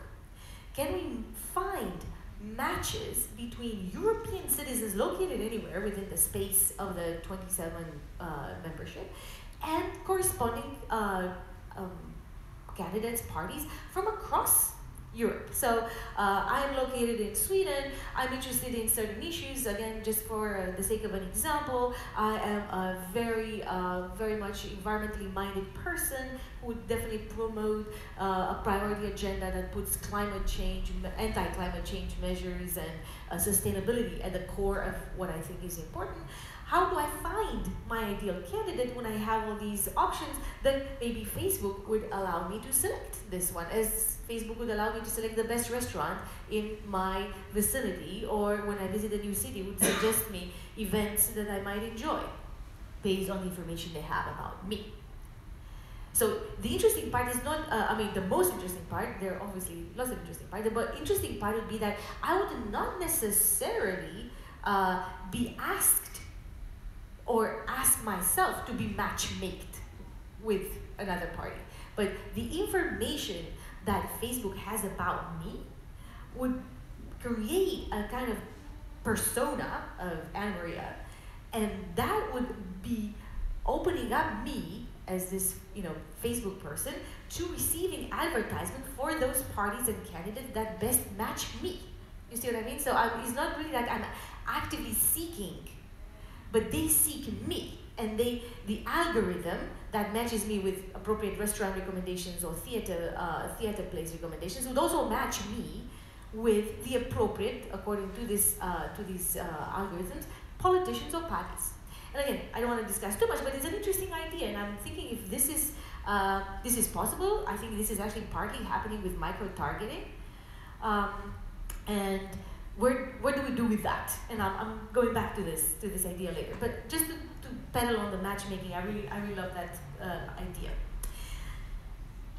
can we find matches between European citizens located anywhere within the space of the 27 membership and corresponding candidates, parties from across Europe? So I am located in Sweden. I'm interested in certain issues. Again, just for the sake of an example, I am a very much environmentally minded person who would definitely promote a priority agenda that puts climate change, anti-climate change measures and sustainability at the core of what I think is important. How do I find my ideal candidate when I have all these options that maybe Facebook would allow me to select this one, as Facebook would allow me to select the best restaurant in my vicinity, or when I visit a new city would suggest me events that I might enjoy based on the information they have about me. So the interesting part is not, the most interesting part, there are obviously lots of interesting parts, but interesting part would be that I would not necessarily be asked or ask myself to be match-maked with another party. But the information that Facebook has about me would create a kind of persona of Anne-Maria, and that would be opening up me as this, Facebook person to receiving advertisement for those parties and candidates that best match me. You see what I mean? So it's not really like I'm actively seeking, but they seek me, and the algorithm that matches me with appropriate restaurant recommendations or theater place recommendations would also match me with the appropriate, according to these algorithms, politicians or parties. And again, I don't want to discuss too much, but it's an interesting idea, and I'm thinking if this is possible. I think this is actually partly happening with micro-targeting, and what do we do with that? And I'm going back to this idea later. But just to pedal on the matchmaking, I really love that idea.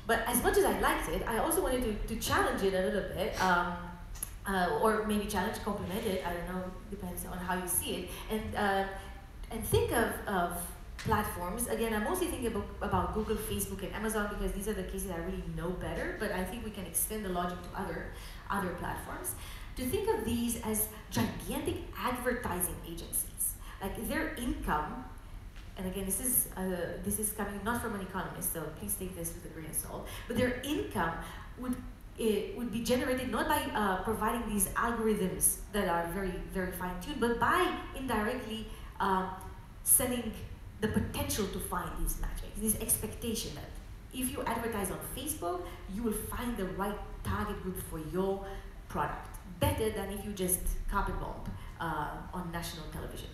But as much as I liked it, I also wanted to challenge it a little bit, or maybe challenge, complement it. I don't know, depends on how you see it. And think of platforms. Again, I'm mostly thinking about Google, Facebook, and Amazon because these are the cases I really know better. But I think we can extend the logic to other platforms. To think of these as gigantic advertising agencies, like their income, and again, this is coming not from an economist, so please take this with a grain of salt, but their income would be generated not by providing these algorithms that are very, very fine-tuned, but by indirectly selling the potential to find these matches, this expectation that if you advertise on Facebook, you will find the right target group for your product, better than if you just carpet bomb on national television,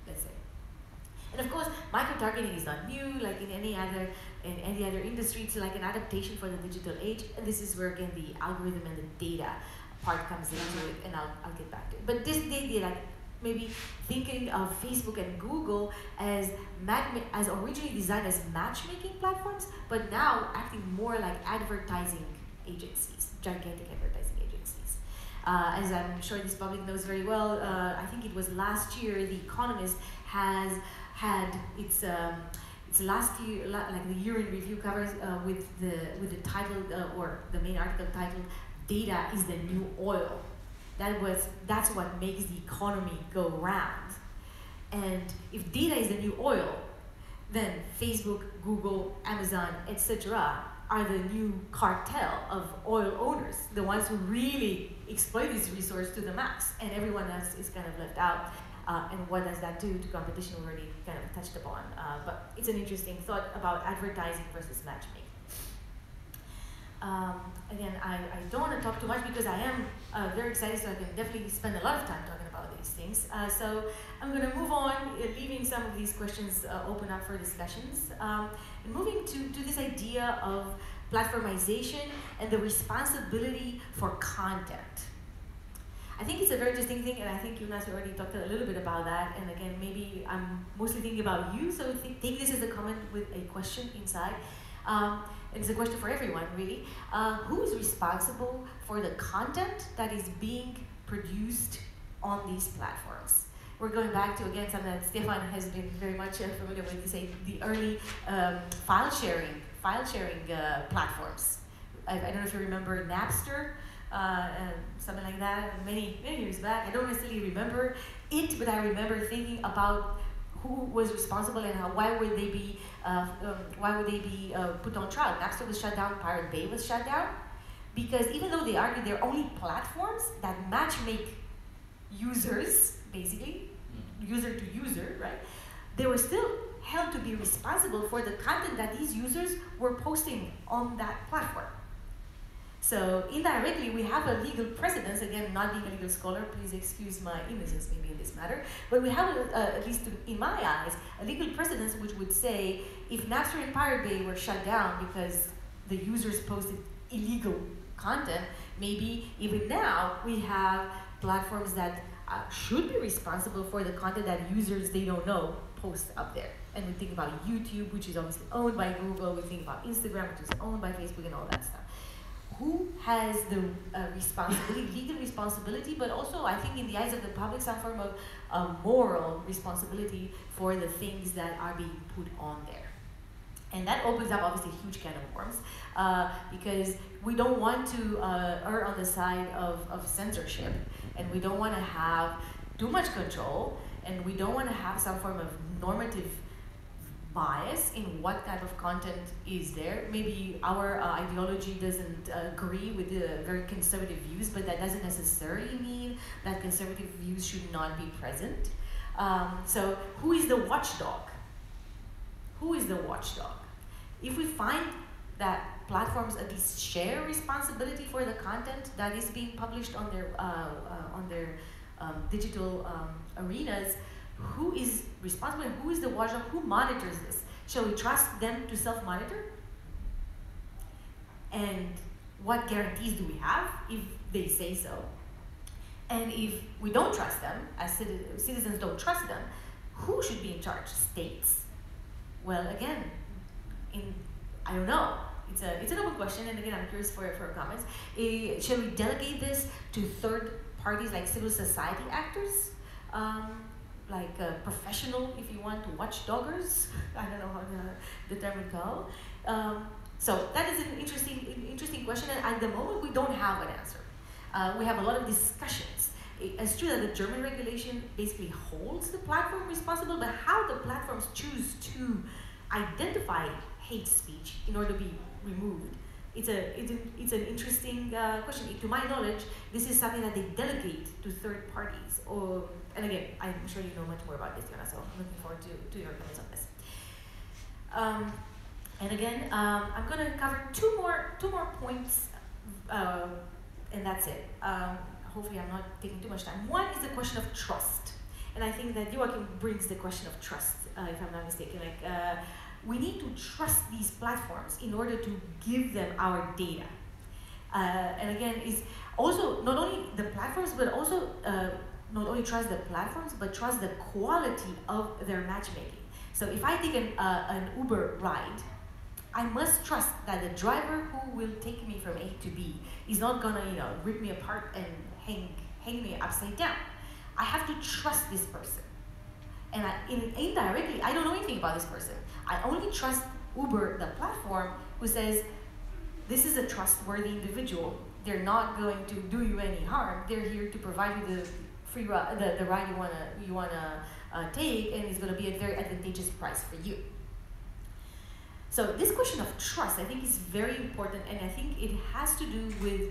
let's say. And of course, micro-targeting is not new, like in any other industry. It's like an adaptation for the digital age. And this is where again the algorithm and the data part comes into it, and I'll get back to it. But this idea, like maybe thinking of Facebook and Google as originally designed as matchmaking platforms, but now acting more like advertising agencies, gigantic advertising agencies. As I'm sure this public knows very well, I think it was last year, The Economist has had its last year, like the year in review covers with the title or the main article titled "Data is the New Oil." That's what makes the economy go round. And if data is the new oil, then Facebook, Google, Amazon, etc. are the new cartel of oil owners, the ones who really exploit this resource to the max, and everyone else is kind of left out. And what does that do to competition? We already kind of touched upon, but it's an interesting thought about advertising versus matchmaking. Again, I don't want to talk too much because I am very excited, so I can definitely spend a lot of time talking about these things. So I'm going to move on, leaving some of these questions open up for discussions. And moving to this idea of platformization and the responsibility for content. I think it's a very interesting thing, and I think Jonas already talked a little bit about that. And again, maybe I'm mostly thinking about you, so take this as a comment with a question inside. And it's a question for everyone, really. Who is responsible for the content that is being produced on these platforms? We're going back to, again, something that Stefan has been very much familiar with, to say the early file sharing platforms. I don't know if you remember Napster, something like that, many years back. I don't necessarily remember it, but I remember thinking about who was responsible and why would they be put on trial. Napster was shut down, Pirate Bay was shut down, because even though they argued they're only platforms that matchmake users, basically, user to user, right? They were still held to be responsible for the content that these users were posting on that platform. So indirectly, we have a legal precedence, again, not being a legal scholar, please excuse my innocence maybe in this matter, but we have, at least in my eyes, a legal precedence which would say if Napster and Pirate Bay were shut down because the users posted illegal content, maybe even now we have platforms that should be responsible for the content that users they don't know post up there. And we think about YouTube, which is obviously owned by Google, we think about Instagram, which is owned by Facebook and all that stuff. Who has the responsibility, legal responsibility, but also I think in the eyes of the public some form of moral responsibility for the things that are being put on there. And that opens up obviously a huge can of worms because we don't want to err on the side of censorship, and we don't want to have too much control, and we don't want to have some form of normative bias in what type of content is there. Maybe our ideology doesn't agree with the very conservative views, but that doesn't necessarily mean that conservative views should not be present. So who is the watchdog? Who is the watchdog? If we find that platforms at least share responsibility for the content that is being published on their digital arenas, who is responsible and who is the watchdog? Who monitors this? Shall we trust them to self-monitor? And what guarantees do we have if they say so? And if we don't trust them, as citizens don't trust them, who should be in charge? States? Well, again, I don't know. It's an open question, and again, I'm curious for comments. Shall we delegate this to third parties like civil society actors? Like professional, if you want, watchdoggers. I don't know how the term would go. So that is an interesting question, and at the moment we don't have an answer. We have a lot of discussions. It's true that the German regulation basically holds the platform responsible, but how the platforms choose to identify hate speech in order to be removed, it's an interesting question. To my knowledge, this is something that they delegate to third parties. And again, I'm sure you know much more about this, Jonas, so I'm looking forward to your comments on this. And again, I'm going to cover two more points, and that's it. Hopefully I'm not taking too much time. One is the question of trust. And I think that Joachim brings the question of trust, if I'm not mistaken. We need to trust these platforms in order to give them our data. And again, is also not only the platforms, but also not only trust the platforms, but trust the quality of their matchmaking. So if I take an Uber ride, I must trust that the driver who will take me from A to B is not gonna, rip me apart and hang me upside down. I have to trust this person. And indirectly, I don't know anything about this person. I only trust Uber, the platform, who says, this is a trustworthy individual. They're not going to do you any harm. They're here to provide you the free ride, the ride you wanna take, and it's gonna be a very advantageous price for you. So this question of trust, I think, is very important, and I think it has to do with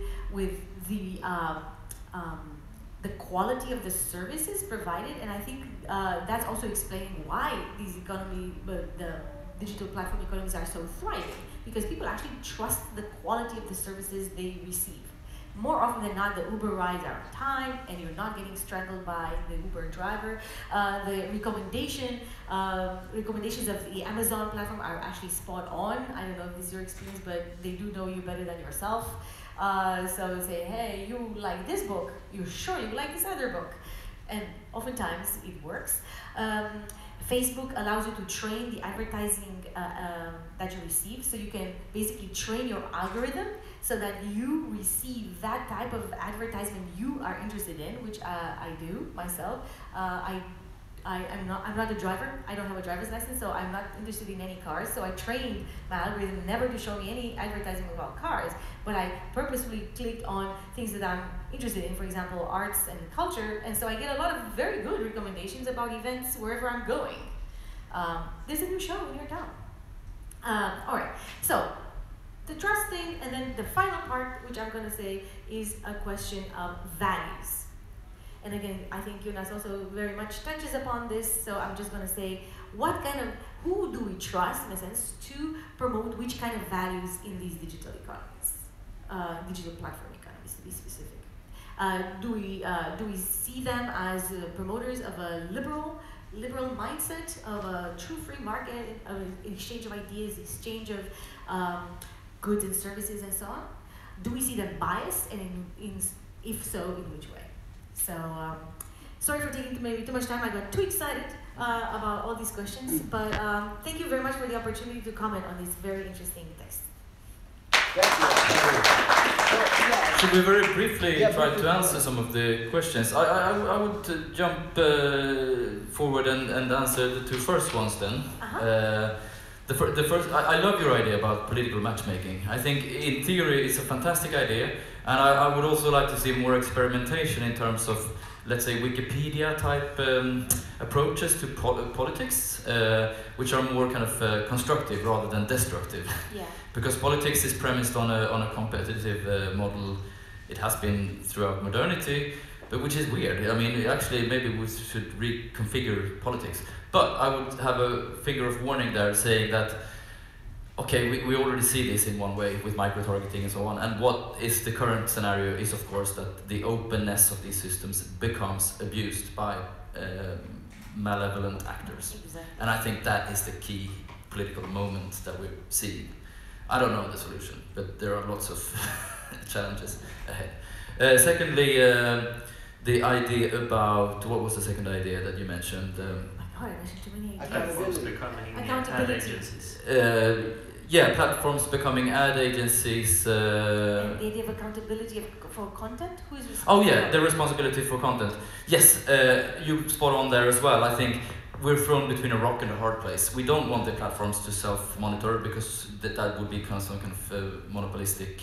the quality of the services provided, and I think that's also explaining why the digital platform economies are so thriving, because people actually trust the quality of the services they receive. More often than not, the Uber rides are on time, and you're not getting strangled by the Uber driver. The recommendations of the Amazon platform are actually spot on. I don't know if this is your experience, but they do know you better than yourself. So say, hey, you like this book, you're sure you like this other book. And oftentimes it works. Facebook allows you to train the advertising that you receive, so you can basically train your algorithm so that you receive that type of advertisement you are interested in, which I do myself. I'm not a driver. I don't have a driver's license, so I'm not interested in any cars. So I trained my algorithm never to show me any advertising about cars, but I purposefully clicked on things that I'm interested in, for example, arts and culture, and so I get a lot of very good recommendations about events wherever I'm going. There's a new show in your town. All right, so the trust thing, and then the final part, which I'm going to say, is a question of values. And again, I think Jonas also very much touches upon this, so I'm just going to say, who do we trust, in a sense, to promote which kind of values in these digital economies, digital platform economies, to be specific? Do we see them as promoters of a liberal mindset, of a true free market, of an exchange of ideas, exchange of goods and services, and so on? Do we see them biased, and if so, in which way? So, sorry for taking maybe too much time. I got too excited about all these questions, but thank you very much for the opportunity to comment on this very interesting text. Should we very briefly try to answer some of the questions? I would jump forward and answer the two first ones then. The first, I love your idea about political matchmaking. I think in theory it's a fantastic idea, and I would also like to see more experimentation in terms of, let's say, Wikipedia type approaches to politics, which are more kind of constructive rather than destructive. Yeah. Because politics is premised on a competitive model. It has been throughout modernity, but which is weird. I mean, actually, maybe we should reconfigure politics. But I would have a finger of warning there, saying that, okay, we already see this in one way with micro-targeting and so on, and what is the current scenario is, of course, that the openness of these systems becomes abused by malevolent actors. Exactly. And I think that is the key political moment that we're seeing. I don't know the solution, but there are lots of challenges ahead. Secondly, the idea about, what was the second idea that you mentioned? I mentioned too many Platforms becoming ad agencies. Platforms becoming ad agencies. And the idea of accountability for content? Who is responsible? Oh yeah, the responsibility for content. Yes, you spot on there as well. I think we're thrown between a rock and a hard place. We don't want the platforms to self-monitor, because that would be some kind of monopolistic,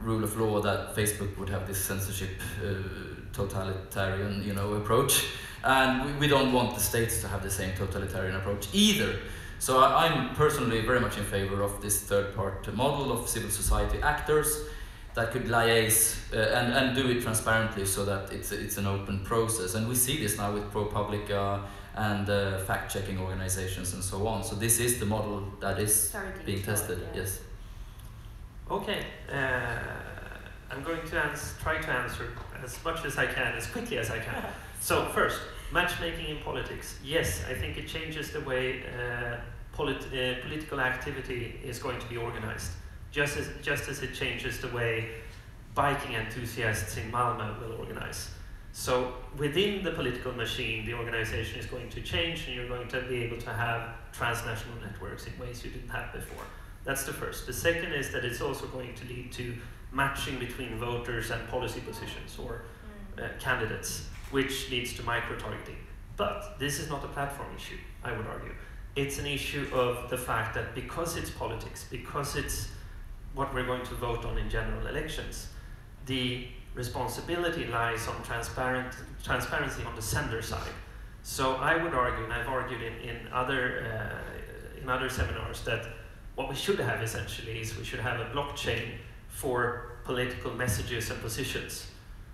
rule of law, that Facebook would have this censorship, totalitarian, approach. And we don't want the states to have the same totalitarian approach either. So I'm personally very much in favor of this third-party model of civil society actors that could liaise and do it transparently, so that it's an open process. And we see this now with ProPublica and fact-checking organizations and so on. So this is the model that is being tested. Yeah. Yes. Okay. I'm going to try to answer as much as I can, as quickly as I can. So first, matchmaking in politics. Yes, I think it changes the way political activity is going to be organized. Just as it changes the way biking enthusiasts in Malmö will organize. So within the political machine, the organization is going to change, and you're going to be able to have transnational networks in ways you didn't have before. That's the first. The second is that it's also going to lead to matching between voters and policy positions, or candidates, which leads to micro-targeting. But this is not a platform issue, I would argue. It's an issue of the fact that because it's politics, because it's what we're going to vote on in general elections, the responsibility lies on transparency on the sender side. So I would argue, and I've argued in in other seminars that what we should have essentially is we should have a blockchain for political messages and positions.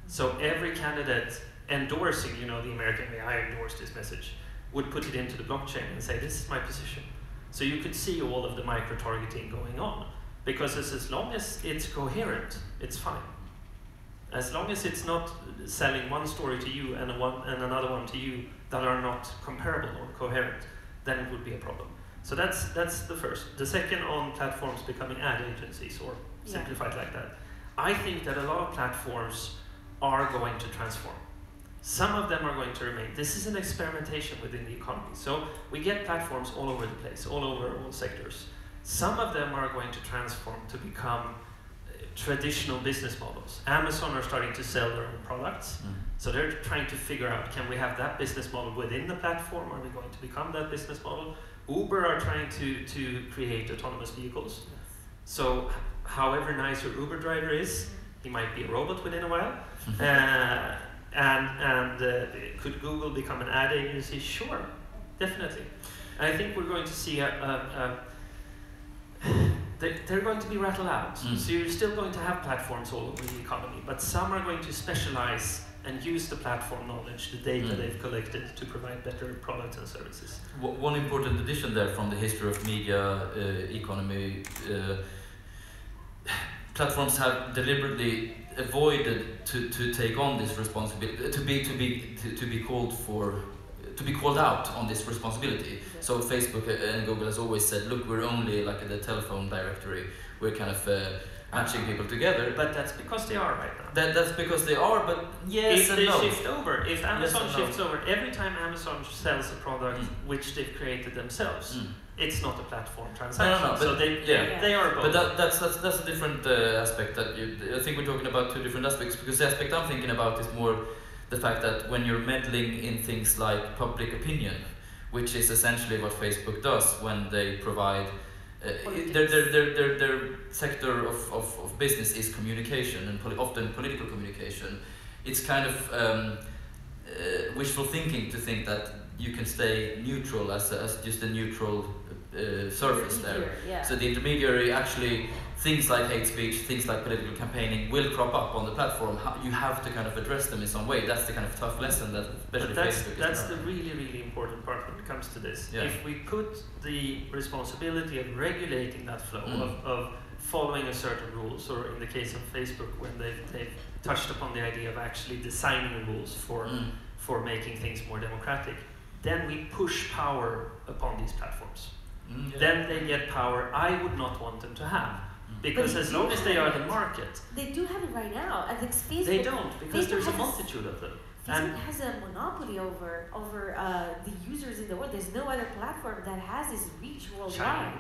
So every candidate endorsing, the American way, I endorse this message, would put it into the blockchain and say, this is my position. So you could see all of the micro-targeting going on. Because as long as it's coherent, it's fine. As long as it's not selling one story to you and another one to you that are not comparable or coherent, then it would be a problem. So that's the first. The second, on platforms becoming ad agencies, or simplified like that. I think that a lot of platforms are going to transform. Some of them are going to remain. This is an experimentation within the economy. So we get platforms all over the place, all over all sectors. Some of them are going to transform to become traditional business models. Amazon are starting to sell their own products. So they're trying to figure out, can we have that business model within the platform? Are we going to become that business model? Uber are trying to create autonomous vehicles. So however nice your Uber driver is, he might be a robot within a while. Could Google become an ad agency? Sure, definitely. And I think we're going to see they're going to be rattled out. So you're still going to have platforms all over the economy, but some are going to specialize and use the platform knowledge, the data they've collected, to provide better products and services. One important addition there from the history of media economy, platforms have deliberately avoided to take on this responsibility, to be called out on this responsibility. So Facebook and Google has always said, look, we're only like the telephone directory. We're kind of matching people together. But that's because they are right now. That's because they are, but yes if and no. If they shift over, if Amazon Yes shifts over, every time Amazon sells a product which they've created themselves, it's not a platform transaction. No, so they are both. But that's a different aspect. I think we're talking about two different aspects, because the aspect I'm thinking about is more the fact that when you're meddling in things like public opinion, which is essentially what Facebook does when they provide their sector of business is communication, and often political communication. It's kind of wishful thinking to think that you can stay neutral as just a neutral surface there. Yeah. So the intermediary, actually, things like hate speech, things like political campaigning will crop up on the platform. You have to kind of address them in some way. That's the kind of tough lesson that especially Facebook is. That's the really, really important part when it comes to this. Yeah. If we put the responsibility of regulating that flow, of following a certain rules, or in the case of Facebook, when they've touched upon the idea of actually designing rules for making things more democratic, then we push power upon these platforms. Then they get power I would not want them to have. Because as long as they are the market... They do have it right now. I think Facebook... They don't, because Facebook there's a multitude of them. Facebook has a monopoly over the users in the world. There's no other platform that has this reach worldwide.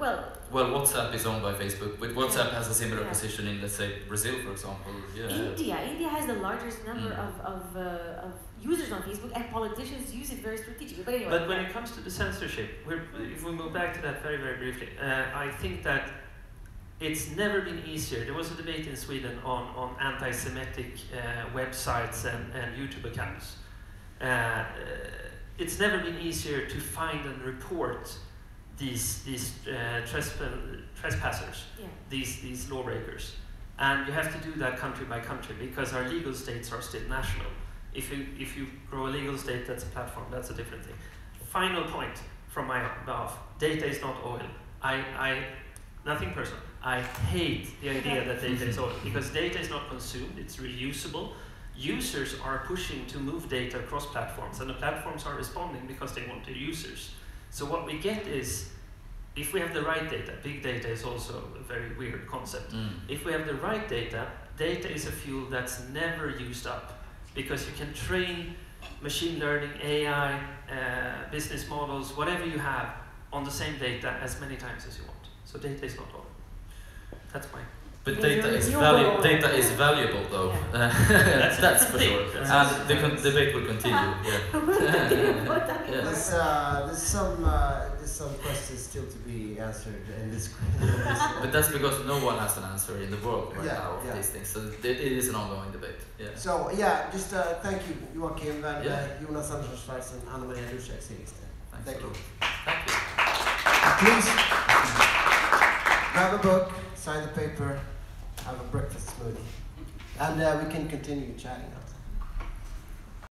Well, WhatsApp is owned by Facebook, but WhatsApp has a similar position in, let's say, Brazil, for example. India has the largest number of users on Facebook, and politicians use it very strategically. But anyway. But when it comes to the censorship, if we move back to that very, very briefly, I think that it's never been easier. There was a debate in Sweden on anti-Semitic websites and YouTube accounts. It's never been easier to find and report these trespassers, these lawbreakers, and you have to do that country by country, because our legal states are still national. If you grow a legal state, that's a platform, that's a different thing. Final point from my behalf: data is not oil. Nothing personal. I hate the idea that data is oil, because data is not consumed; it's reusable. Users are pushing to move data across platforms, and the platforms are responding because they want their users. So what we get is, if we have the right data, big data is also a very weird concept. If we have the right data, data is a fuel that's never used up, because you can train machine learning, AI, business models, whatever you have, on the same data as many times as you want. So data is not all. That's my... But data is valuable, though. That's for sure. And the debate will continue. There's some questions still to be answered in this. But that's because no one has an answer in the world right now of these things. So it is an ongoing debate. So just thank you, Joachim, and Jonas Andersson-Schwarz and Anna-Maria Duschek. Thank you. Thank you. Please grab a book, sign the paper, have a breakfast smoothie, and we can continue chatting now.